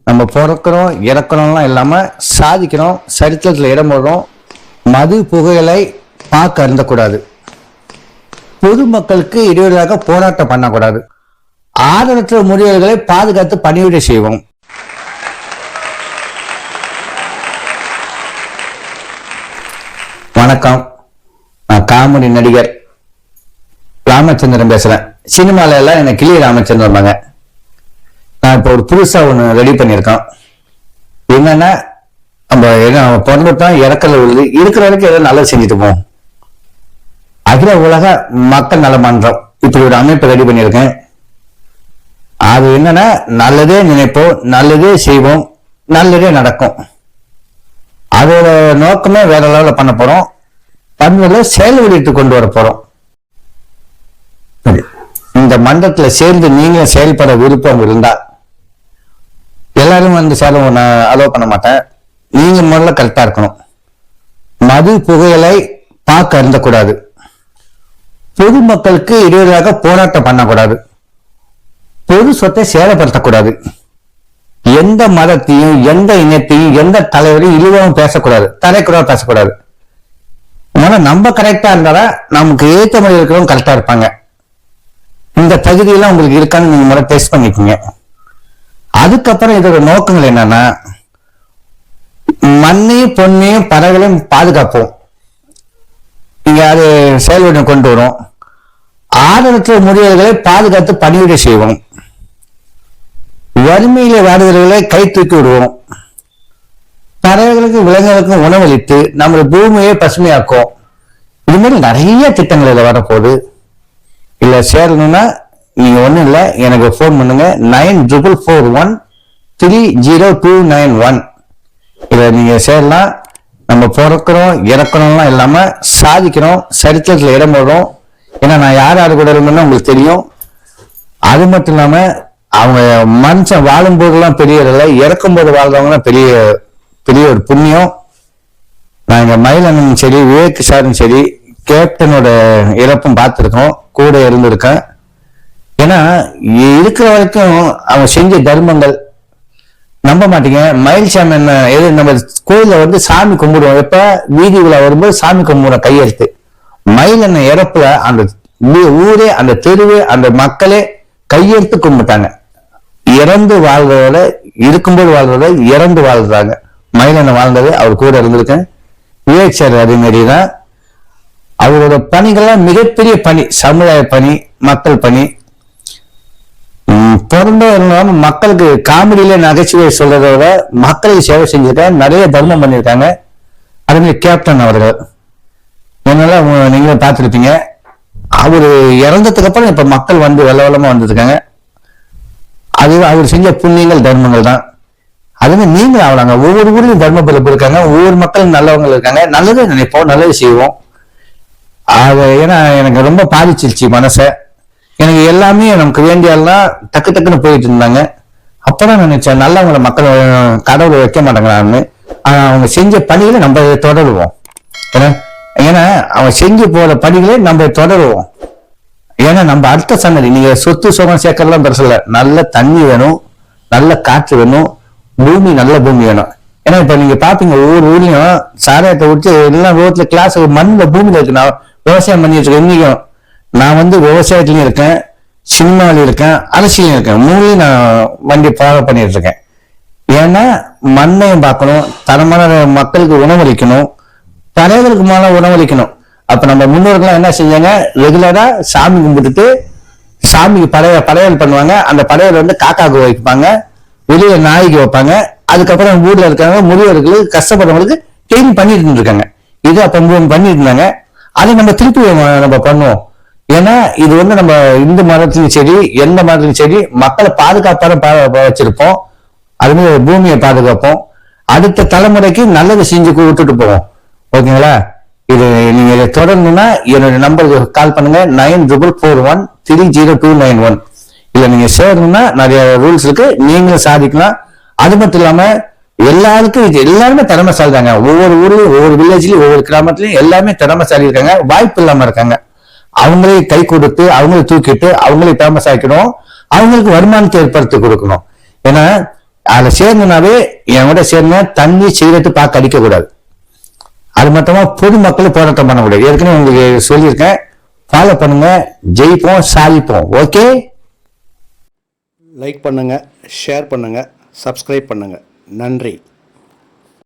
நம்ம பிறக்கிறோம் இறக்கணும்லாம் இல்லாமல் சாதிக்கிறோம், சரித்திரத்தில் இடம் போடுறோம். மது புகைகளை பார்க்க அருந்தக்கூடாது. பொதுமக்களுக்கு இடையூறாக போராட்டம் பண்ணக்கூடாது. ஆதரவற்ற முதியோர்களை பாதுகாத்து பணிவிடை செய்வோம். வணக்கம், நான் காமெடி நடிகர் ராமச்சந்திரன் பேசுறேன். சினிமால எல்லாம் என்ன கிளி ராமச்சந்திரன். நான் இப்போ ஒரு புதுசா ஒண்ணு ரெடி பண்ணியிருக்கோம். என்னன்னா, நம்ம பிறந்துட்டோம், இறக்கல உள்ளது, இருக்கிற வரைக்கும் ஏதோ நல்லது செஞ்சுட்டு போவோம். அகில உலக மக்கள் நல மன்றம் இப்படி ஒரு அமைப்பு ரெடி பண்ணியிருக்கேன். அது என்னன்னா, நல்லதே நினைப்போம், நல்லதே செய்வோம், நல்லதே நடக்கும். அதோட நோக்கமே வேற லெவலில் பண்ண போறோம். பண்புகளை செயல் வெளியிட்டு கொண்டு வர போறோம். இந்த மன்றத்துல சேர்ந்து நீங்க செயல்பட விருப்பம் இருந்தா எல்லாரும் வந்து சேரும். நான் அலோவ் பண்ண மாட்டேன். நீங்க முதல்ல கரெக்டா இருக்கணும். மது புகைகளை பார்க்க அருந்தக்கூடாது. பொதுமக்களுக்கு இடையூறாக போராட்டம் பண்ணக்கூடாது. பொது சொத்தை சேதப்படுத்தக்கூடாது. எந்த மதத்தையும் எந்த இனத்தையும் எந்த தலைவரையும் இழிவாகவும் பேசக்கூடாது, தலைக்குறவா பேசக்கூடாது. அதனால நம்ம கரெக்டா இருந்தா நமக்கு ஏற்ற மாதிரி இருக்கிறவங்க கரெக்டா இருப்பாங்க. இந்த தகுதியெல்லாம் உங்களுக்கு இருக்கான்னு நீங்க முறை டெஸ்ட் பண்ணிக்கோங்க. அதுக்கப்புறம் இதோட நோக்கங்கள் என்னன்னா, மண்ணையும் பொண்ணையும் பறவைகளையும் பாதுகாப்போம். இங்க அது செயல்பட கொண்டு வரும். ஆதரவற்ற முதியோர்களை பாதுகாத்து பணிவிடை செய்வோம். வறுமையில வாடுகிறவர்களை கை தூக்கி விடுவோம். பறவைகளுக்கும் விலங்குகளுக்கும் உணவளித்து நம்ம பூமியை பசுமையாக்கும். இது மாதிரி நிறைய திட்டங்கள் இதில் வரப்போகுது. இல்ல சேரணும்னா நீங்க ஒண்ணும் இல்லை, எனக்கு போன் பண்ணுங்க. 9441302991. இதை நீங்க சேரலாம். நம்ம பிறக்கிறோம் இறக்கணும்லாம் இல்லாம சாதிக்கிறோம், சரித்திரத்துல இடம் போடுறோம். ஏன்னா நான் யார் யாரு கூட இருந்தேன்னு உங்களுக்கு தெரியும். அது மட்டும் இல்லாம அவங்க மனுஷன் வாழும் போதெல்லாம் பெரிய இல்லை, இறக்கும் போது வாழ்றவங்கலாம் பெரிய பெரிய ஒரு புண்ணியம். நான் இங்க மயிலனும் சரி, விவேக் சாரும் சரி, கேப்டனோட இறப்பும் பார்த்துருக்கோம், கூட இருந்திருக்கேன். ஏன்னா இருக்கிற வரைக்கும் அவங்க செஞ்ச தர்மங்கள் நம்ப மாட்டீங்க. மயில் சாமி என்ன எது, நம்ம கோயில வந்து சாமி கும்பிடுவோம். எப்ப வீதி விழா வரும்போது சாமி கும்பிடுவோம் கையெழுத்து. மயில் என்ன இறப்புல அந்த ஊரே, அந்த தெருவே, அந்த மக்களே கையெழுத்து கும்பிட்டாங்க. இறந்து வாழ்றதோட இருக்கும்போது வாழ்றத இறந்து வாழ்றாங்க. மயில் என்ன வாழ்ந்தது அவர் கூட இருந்திருக்கேன். விவேக் சார் அதே மாதிரிதான். அவரோட பணிகள்லாம் மிகப்பெரிய பணி, சமுதாய பணி, மக்கள் பணி. பிறந்த மக்களுக்கு காமெடியில நகைச்சுவை சொல்றதோட மக்களுக்கு சேவை செஞ்சிருக்காங்க, நிறைய தர்மம் பண்ணியிருக்காங்க. அதே மாதிரி கேப்டன் அவர்கள் என்னால நீங்களும் பார்த்துருப்பீங்க. அவரு இறந்ததுக்கு அப்புறம் இப்ப மக்கள் வந்து வெள்ளமா வந்துருக்காங்க. அது அவர் செஞ்ச புண்ணியங்கள் தர்மங்கள் தான். அதுவே நீங்களும் ஆகலாங்க. ஒவ்வொரு ஊர்லயும் தர்ம பிறப்பு இருக்காங்க, ஒவ்வொரு மக்களும் நல்லவங்க இருக்காங்க. நல்லதே நினைப்போம், நல்லது செய்வோம். ஏன்னா எனக்கு ரொம்ப பாதிச்சிருச்சு மனசை. எனக்கு எல்லாமே நமக்கு வேண்டியெல்லாம் டக்கு டக்குன்னு போயிட்டு இருந்தாங்க. அப்பதான் நினைச்சேன், நல்லவங்களை மக்கள் கடவுளை வைக்க மாட்டேங்கிறான்னு. அவங்க செஞ்ச பணிகளை நம்ம தொடருவோம். ஏன்னா அவங்க செஞ்சு போற பணிகளை நம்ம தொடருவோம். ஏன்னா நம்ம அடுத்த சன்னதி, நீங்க சொத்து சுகம் சேர்க்கறதுலாம் பெருசில்ல. நல்ல தண்ணி வேணும், நல்ல காற்று வேணும், பூமி நல்ல பூமி வேணும். ஏன்னா இப்ப நீங்க பாப்பீங்க ஒவ்வொரு ஊர்லயும் சாராயத்தை விட்டு எல்லாம் ரோட்ல கிளாஸ் மண்ணுல பூமியில இருக்கு. நான் விவசாயம் பண்ணி வச்சிருக்கேன். இன்னைக்கும் நான் வந்து விவசாயத்திலயும் இருக்கேன், சினிமாவிலும் இருக்கேன், அரசியலையும் இருக்கேன். மூலையும் நான் வண்டி ஃபாலோ பண்ணிட்டு இருக்கேன். ஏன்னா மண்ணையும் பார்க்கணும், தரமான மக்களுக்கு உணவளிக்கணும், பறவைகளுக்கு மேல உணவளிக்கணும். அப்ப நம்ம முன்னோர்கள்லாம் என்ன செஞ்சாங்க, ரெகுலரா சாமி கும்பிட்டுட்டு சாமிக்கு படையல் பண்ணுவாங்க. அந்த படையல் வந்து காக்காக்கு வைப்பாங்க, வெளியே நாய்க்கு வைப்பாங்க. அதுக்கப்புறம் ஊர்ல இருக்காங்க முதியோர்களுக்கு, கஷ்டப்படுறவங்களுக்கு ட்ரெயின் பண்ணிட்டு இருக்காங்க. இது அப்ப பண்ணிட்டு இருந்தாங்க. அதை நம்ம திருப்பி நம்ம பண்ணுவோம். ஏன்னா இது வந்து நம்ம இந்து மதத்திலும் சரி, எந்த மதத்திலும் சரி, மக்களை பாதுகாப்பான வச்சிருப்போம். அதுமாதிரி பூமியை பாதுகாப்போம். அடுத்த தலைமுறைக்கு நல்லது செஞ்சு விட்டுட்டு போவோம். ஓகேங்களா? இது நீங்க இதை தொடரணும்னா என்னோட நம்பருக்கு கால் பண்ணுங்க. 9441302991. இல்ல நீங்க சேரணும்னா நிறைய ரூல்ஸ் இருக்கு, நீங்களும் சாதிக்கலாம். அது மட்டும் இல்லாம எல்லாருக்கும் எல்லாருமே திறமைசாலி தாங்க. ஒவ்வொரு ஊர்லயும், ஒவ்வொரு வில்லேஜ்லயும், ஒவ்வொரு கிராமத்துலயும் எல்லாமே திறமைசாலி இருக்காங்க, வாய்ப்பு இல்லாம இருக்காங்க. அவங்களே கை கொடுத்து, அவங்களே தூக்கிட்டு, அவங்களே திறமைசாக்கணும், அவங்களுக்கு வருமானத்தை ஏற்படுத்தி கொடுக்கணும். ஏன்னா அதில் சேர்ந்தனாவே என்னோட சேர்ந்தா தண்ணி சிகரெட்டு பார்க்க அடிக்கக்கூடாது. அது மட்டுமா பொதுமக்களும் போராட்டம் பண்ண முடியாது. ஏற்கனவே உங்களுக்கு சொல்லியிருக்கேன். ஃபாலோ பண்ணுங்க, ஜெயிப்போம், சாதிப்போம். ஓகே, லைக் பண்ணுங்கள், ஷேர் பண்ணுங்கள், சப்ஸ்கிரைப் பண்ணுங்கள். நன்றி.